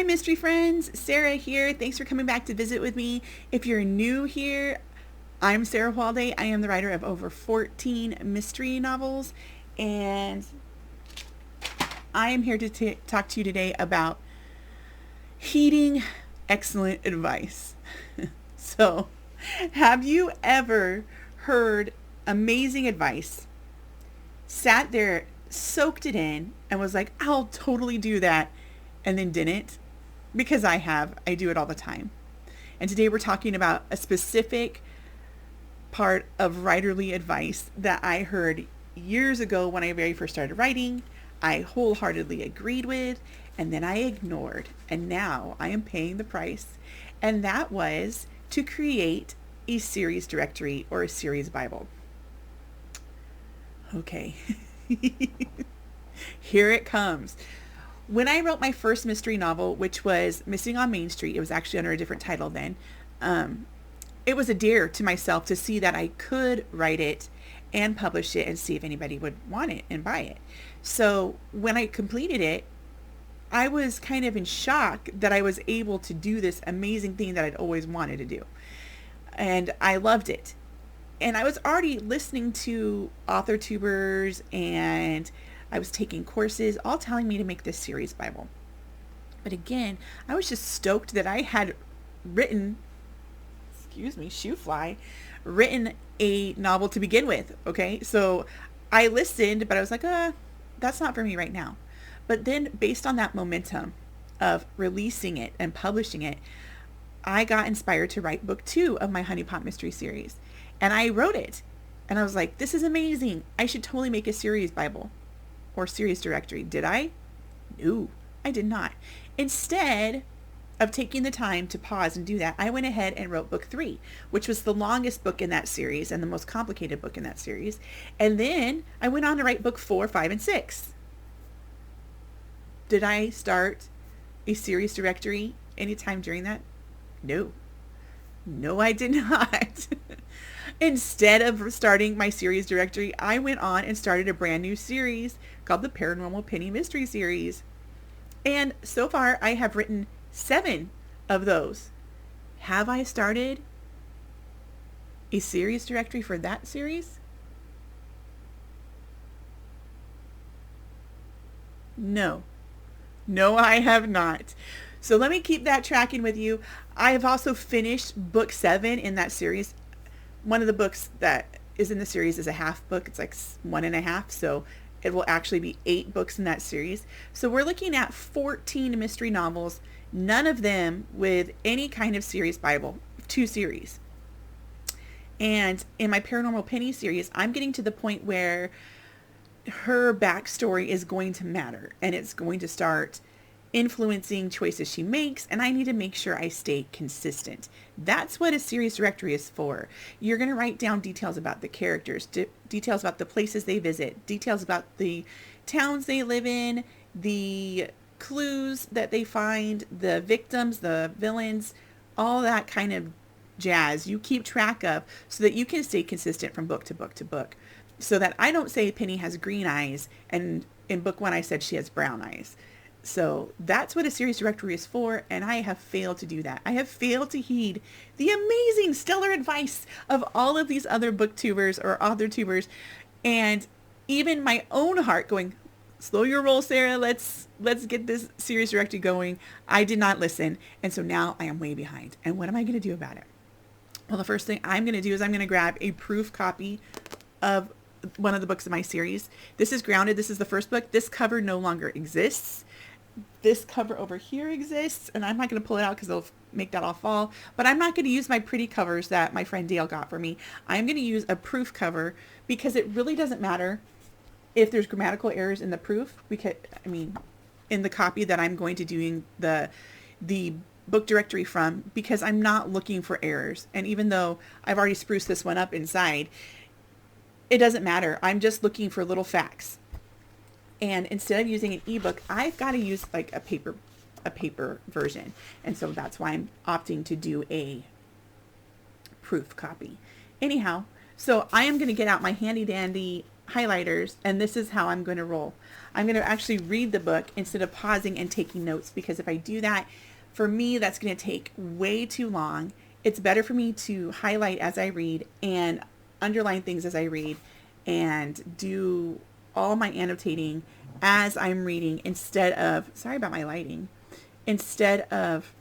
mystery friends, Sarah here. Thanks for coming back to visit with me. If you're new here, I'm Sarah Walde. I am the writer of over 14 mystery novels, and I am here to talk to you today about heeding excellent advice. So, have you ever heard amazing advice, sat there, soaked it in, and was like, I'll totally do that, and then didn't? Because I have. I do it all the time. And today we're talking about a specific part of writerly advice that I heard years ago when I very first started writing. I wholeheartedly agreed with, and then I ignored. And now I am paying the price. And that was to create a series directory or a series Bible. Okay. Here it comes. When I wrote my first mystery novel, which was Missing on Main Street, it was actually under a different title then. It was a dare to myself to see that I could write it and publish it and see if anybody would want it and buy it. So when I completed it, I was kind of in shock that I was able to do this amazing thing that I'd always wanted to do. And I loved it. And I was already listening to author tubers, and I was taking courses, all telling me to make this series Bible. But again, I was just stoked that I had written, written a novel to begin with. Okay, so I listened, but I was like, that's not for me right now. But then based on that momentum of releasing it and publishing it, I got inspired to write book 2 of my Honey Pot Mystery series. And I wrote it. And I was like, this is amazing. I should totally make a series Bible or series directory. Did I? No, I did not. Instead of taking the time to pause and do that, I went ahead and wrote book 3, which was the longest book in that series and the most complicated book in that series. And then I went on to write book 4, 5, and 6. Did I start a series directory anytime during that? No. No, I did not. Instead of starting my series directory, I went on and started a brand new series called the Paranormal Penny Mystery Series. And so far, I have written 7 of those. Have I started a series directory for that series? No. No, I have not. So let me keep that tracking with you. I have also finished book 7 in that series. One of the books that is in the series is a half book. It's like 1.5. So it will actually be 8 books in that series. So we're looking at 14 mystery novels, none of them with any kind of series Bible, 2 series. And in my Paranormal Penny series, I'm getting to the point where her backstory is going to matter, and it's going to start influencing choices she makes, and I need to make sure I stay consistent. That's what a series directory is for. You're going to write down details about the characters, details about the places they visit, details about the towns they live in, the clues that they find, the victims, the villains, all that kind of jazz you keep track of so that you can stay consistent from book to book to book. So that I don't say Penny has green eyes, and in book 1 I said she has brown eyes. So that's what a series directory is for, and I have failed to do that. I have failed to heed the amazing, stellar advice of all of these other booktubers or author tubers, and even my own heart going, slow your roll, Sarah, let's get this series directory going. I did not listen, and so now I am way behind. And what am I going to do about it? Well, the first thing I'm going to do is I'm going to grab a proof copy of one of the books in my series. This is Grounded. This is the first book. This cover no longer exists. This cover over here exists, and I'm not going to pull it out because it'll make that all fall. But I'm not going to use my pretty covers that my friend Dale got for me. I'm going to use a proof cover because it really doesn't matter if there's grammatical errors in the proof. Because in the copy that I'm going to doing the book directory from, because I'm not looking for errors. And even though I've already spruced this one up inside, it doesn't matter. I'm just looking for little facts. And instead of using an ebook, I've got to use like a paper version. And so that's why I'm opting to do a proof copy. Anyhow, so I am going to get out my handy dandy highlighters, and this is how I'm going to roll. I'm going to actually read the book instead of pausing and taking notes, because if I do that, for me, that's going to take way too long. It's better for me to highlight as I read and underline things as I read and do all my annotating as I'm reading instead of, sorry about my lighting, instead of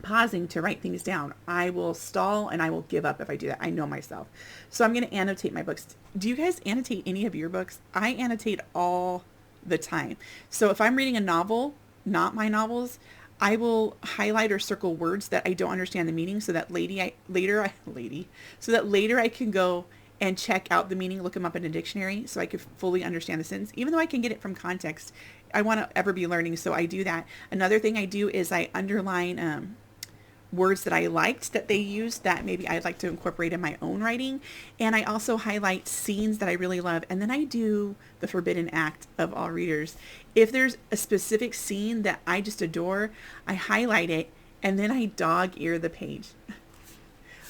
pausing to write things down. I will stall and I will give up if I do that. I know myself. So I'm going to annotate my books. Do you guys annotate any of your books? I annotate all the time. So if I'm reading a novel, not my novels, I will highlight or circle words that I don't understand the meaning, so that later I can go and check out the meaning, look them up in a dictionary so I could fully understand the sentence. Even though I can get it from context, I want to ever be learning, so I do that. Another thing I do is I underline words that I liked that they used that maybe I'd like to incorporate in my own writing. And I also highlight scenes that I really love. And then I do the forbidden act of all readers. If there's a specific scene that I just adore, I highlight it and then I dog ear the page.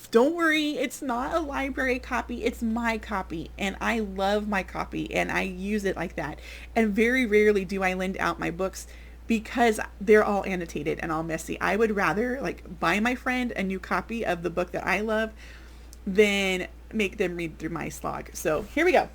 Don't worry, it's not a library copy, it's my copy, and I love my copy and I use it like that. And very rarely do I lend out my books because they're all annotated and all messy. I would rather like buy my friend a new copy of the book that I love than make them read through my slog. So here we go.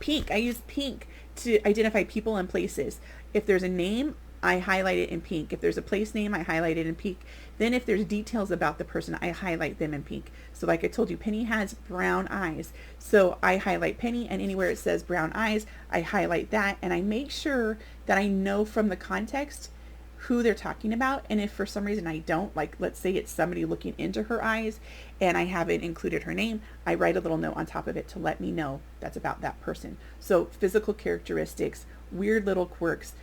Pink. I use pink to identify people and places. If there's a name, I highlight it in pink. If there's a place name, I highlight it in pink. Then if there's details about the person, I highlight them in pink. So like I told you, Penny has brown eyes. So I highlight Penny, and anywhere it says brown eyes, I highlight that, and I make sure that I know from the context who they're talking about. And if for some reason I don't, like let's say it's somebody looking into her eyes and I haven't included her name, I write a little note on top of it to let me know that's about that person. So physical characteristics, weird little quirks,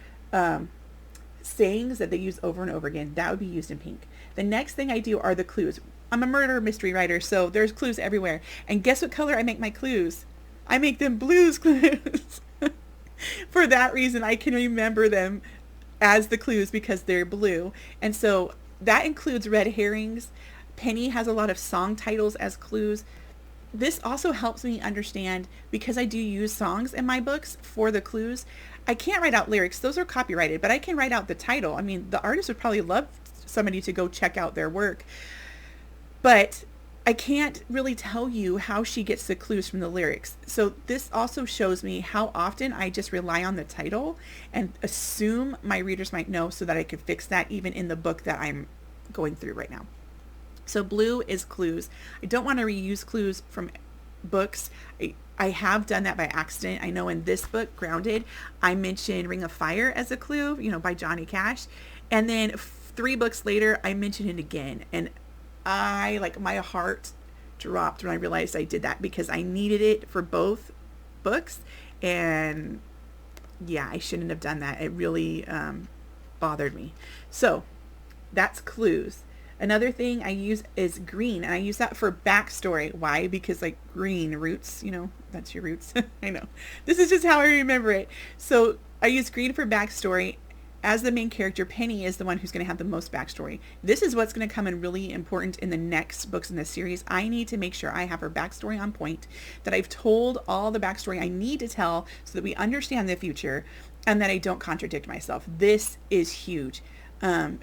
sayings that they use over and over again, that would be used in pink. The next thing I do are the clues. I'm a murder mystery writer, so there's clues everywhere. And guess what color I make my clues? I make them blues clues. For that reason, I can remember them as the clues because they're blue. And so that includes red herrings. Penny has a lot of song titles as clues. This also helps me understand, because I do use songs in my books for the clues. I can't write out lyrics. Those are copyrighted, but I can write out the title. I mean, the artist would probably love somebody to go check out their work. But I can't really tell you how she gets the clues from the lyrics. So this also shows me how often I just rely on the title and assume my readers might know, so that I could fix that even in the book that I'm going through right now. So blue is clues. I don't want to reuse clues from books. I have done that by accident. I know in this book, Grounded, I mentioned Ring of Fire as a clue, by Johnny Cash. And then 3 books later, I mentioned it again. And my heart dropped when I realized I did that, because I needed it for both books. And yeah, I shouldn't have done that. It really bothered me. So that's clues. Another thing I use is green, and I use that for backstory. Why? Because like green roots, that's your roots. I know. This is just how I remember it. So I use green for backstory. As the main character, Penny is the one who's going to have the most backstory. This is what's going to come in really important in the next books in this series. I need to make sure I have her backstory on point, that I've told all the backstory I need to tell so that we understand the future, and that I don't contradict myself. This is huge.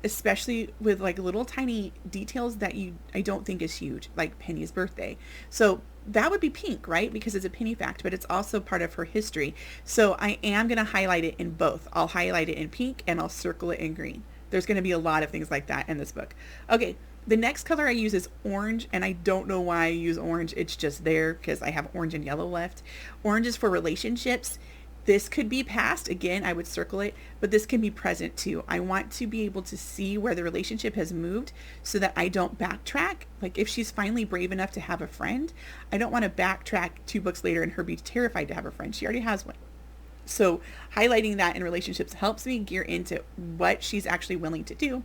Especially with like little tiny details that I don't think is huge, like Penny's birthday. So that would be pink, right? Because it's a Penny fact, but it's also part of her history. So I am going to highlight it in both. I'll highlight it in pink and I'll circle it in green. There's going to be a lot of things like that in this book. Okay, the next color I use is orange, and I don't know why I use orange. It's just there because I have orange and yellow left. Orange is for relationships. This could be past, again, I would circle it, but this can be present too. I want to be able to see where the relationship has moved so that I don't backtrack. Like if she's finally brave enough to have a friend, I don't want to backtrack 2 books later and her be terrified to have a friend. She already has one. So highlighting that in relationships helps me gear into what she's actually willing to do,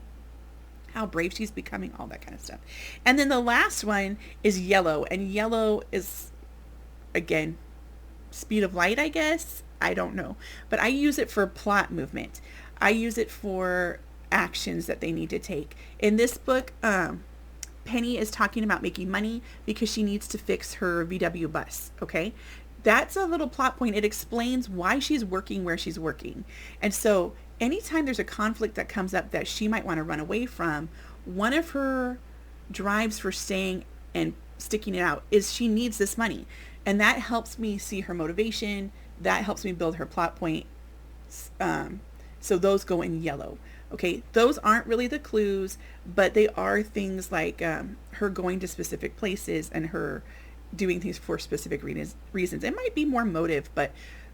how brave she's becoming, all that kind of stuff. And then the last one is yellow, and yellow is, again, speed of light, I guess. I don't know, but I use it for plot movement. I use it for actions that they need to take. In this book, Penny is talking about making money because she needs to fix her VW bus. Okay. That's a little plot point. It explains why she's working where she's working. And so anytime there's a conflict that comes up that she might want to run away from, one of her drives for staying and sticking it out is she needs this money. And that helps me see her motivation. That helps me build her plot point. So those go in yellow. Okay, those aren't really the clues, but they are things like her going to specific places and her doing things for specific reasons. It might be more motive, but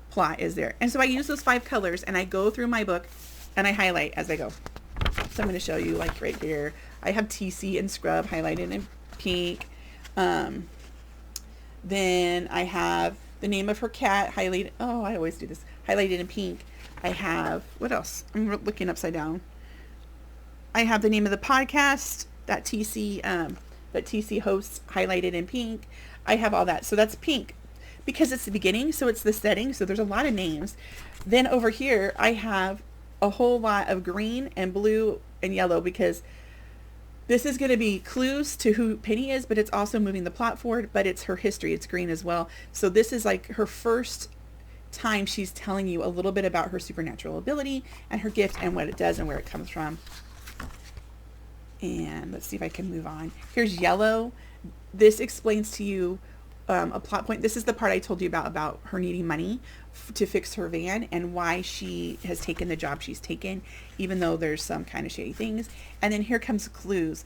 plot is there. And so I use those 5 colors and I go through my book and I highlight as I go. So I'm going to show you, like right here, I have TC and Scrub highlighted in pink. Then I have the name of her cat highlighted. Oh, I always do this. Highlighted in pink. I have, what else? I'm looking upside down. I have the name of the podcast that TC hosts highlighted in pink. I have all that. So that's pink because it's the beginning. So it's the setting. So there's a lot of names. Then over here, I have a whole lot of green and blue and yellow because this is going to be clues to who Penny is, but it's also moving the plot forward, but it's her history. It's green as well. So this is like her first time she's telling you a little bit about her supernatural ability and her gift and what it does and where it comes from. And let's see if I can move on. Here's yellow. This explains to you a plot point. This is the part I told you about her needing money to fix her van and why she has taken the job she's taken, even though there's some kind of shady things. And then here comes clues.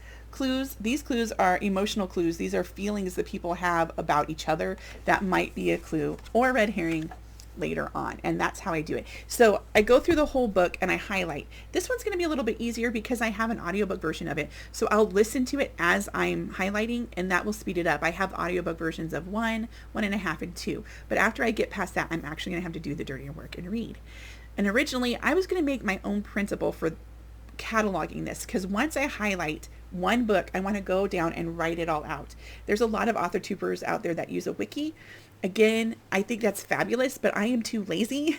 These clues are emotional clues. These are feelings that people have about each other that might be a clue or a red herring later on. And that's how I do it. So I go through the whole book and I highlight. This one's going to be a little bit easier because I have an audiobook version of it. So I'll listen to it as I'm highlighting and that will speed it up. I have audiobook versions of 1, 1.5, and 2. But after I get past that, I'm actually going to have to do the dirtier work and read. And originally I was going to make my own principle for cataloging this because once I highlight one book, I want to go down and write it all out. There's a lot of author tubers out there that use a wiki. Again, I think that's fabulous, but I am too lazy.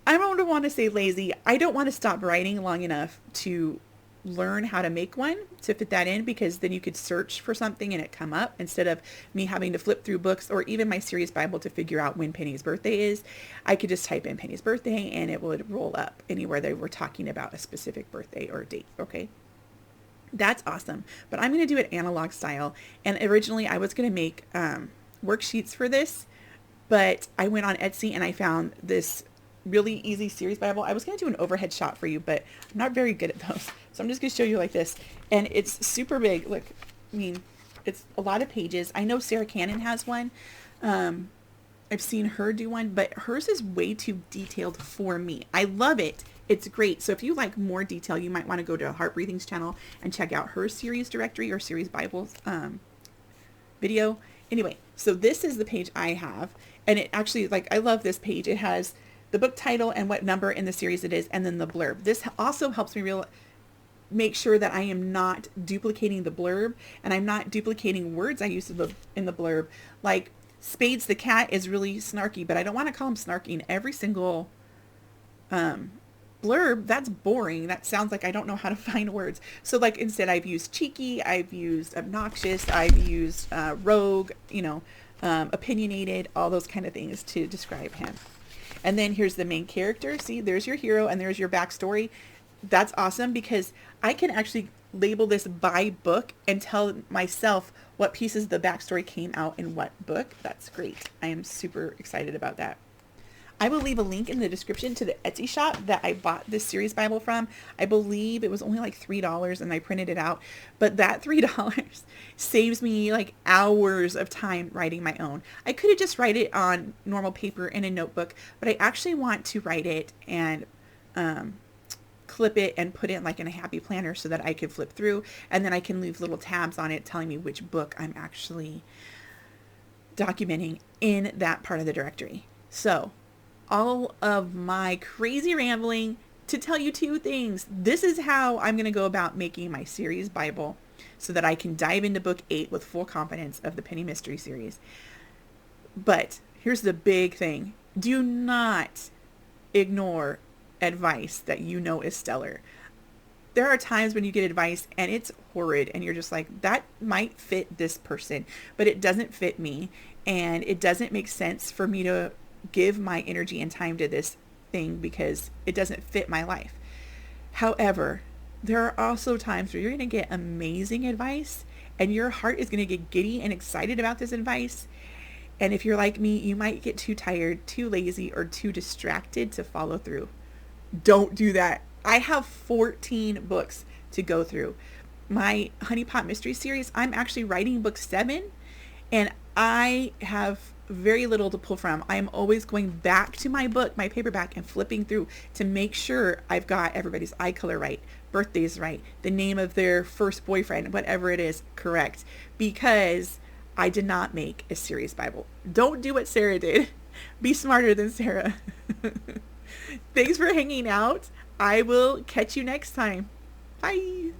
I don't want to say lazy. I don't want to stop writing long enough to learn how to make one to fit that in, because then you could search for something and it come up instead of me having to flip through books or even my series Bible to figure out when Penny's birthday is. I could just type in Penny's birthday and it would roll up anywhere they were talking about a specific birthday or date. Okay. That's awesome. But I'm going to do it analog style. And originally I was going to make, worksheets for this, but I went on Etsy and I found this really easy series Bible. I was going to do an overhead shot for you, but I'm not very good at those. So I'm just going to show you like this. And it's super big. Look, I mean, it's a lot of pages. I know Sarah Cannon has one. I've seen her do one, but hers is way too detailed for me. I love it. It's great. So if you like more detail, you might want to go to Heart Breathing's channel and check out her series directory or series Bible video. Anyway, so this is the page I have, and it actually, like, I love this page. It has the book title and what number in the series it is, and then the blurb. This also helps me make sure that I am not duplicating the blurb, and I'm not duplicating words I use in the blurb. Like, Spades the cat is really snarky, but I don't want to call him snarky in every single blurb. That's boring. That sounds like I don't know how to find words. So like instead I've used cheeky, I've used obnoxious, I've used rogue, opinionated, all those kind of things to describe him. And then here's the main character. See, there's your hero and there's your backstory. That's awesome because I can actually label this by book and tell myself what pieces of the backstory came out in what book. That's great. I am super excited about that. I will leave a link in the description to the Etsy shop that I bought this series Bible from. I believe it was only like $3 and I printed it out. But that $3 saves me like hours of time writing my own. I could have just write it on normal paper in a notebook, but I actually want to write it and clip it and put it like in a happy planner so that I could flip through, and then I can leave little tabs on it telling me which book I'm actually documenting in that part of the directory. So all of my crazy rambling to tell you 2 things. This is how I'm going to go about making my series Bible so that I can dive into book 8 with full confidence of the Penny Mystery series. But here's the big thing. Do not ignore advice that you know is stellar. there are times when you get advice and it's horrid and you're just like, that might fit this person, but it doesn't fit me. And it doesn't make sense for me to give my energy and time to this thing because it doesn't fit my life. However, there are also times where you're going to get amazing advice and your heart is going to get giddy and excited about this advice. And if you're like me, you might get too tired, too lazy, or too distracted to follow through. Don't do that. I have 14 books to go through. My Honey Pot Mystery Series, I'm actually writing book 7, and I have very little to pull from. I am always going back to my book, my paperback, and flipping through to make sure I've got everybody's eye color right, birthdays right, the name of their first boyfriend, whatever it is, correct. Because I did not make a series Bible. Don't do what Sarah did. Be smarter than Sarah. Thanks for hanging out. I will catch you next time. Bye.